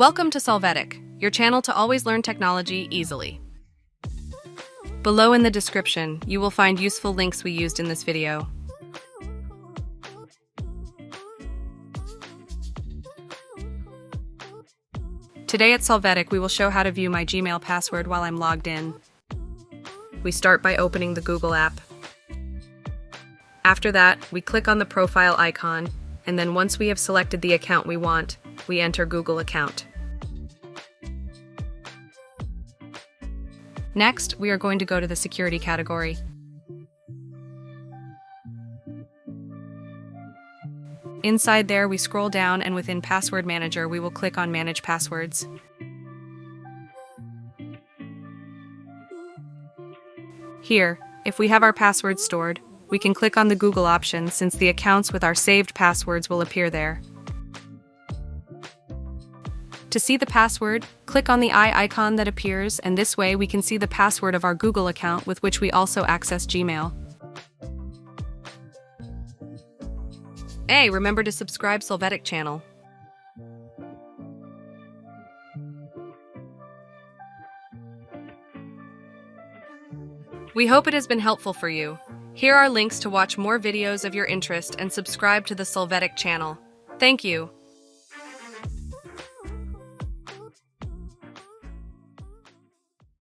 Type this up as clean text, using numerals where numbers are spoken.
Welcome to Solvetic, your channel to always learn technology easily. Below in the description, you will find useful links we used in this video. Today at Solvetic, we will show how to view my Gmail password while I'm logged in. We start by opening the Google app. After that, we click on the profile icon, and then once we have selected the account we want, we enter Google account. Next, we are going to go to the security category. Inside there, we scroll down, and within Password Manager, we will click on Manage Passwords. Here, if we have our passwords stored, we can click on the Google option since the accounts with our saved passwords will appear there. To see the password, click on the eye icon that appears, and this way we can see the password of our Google account with which we also access Gmail. Hey, remember to subscribe Solvetic channel. We hope it has been helpful for you. Here are links to watch more videos of your interest and subscribe to the Solvetic channel. Thank you.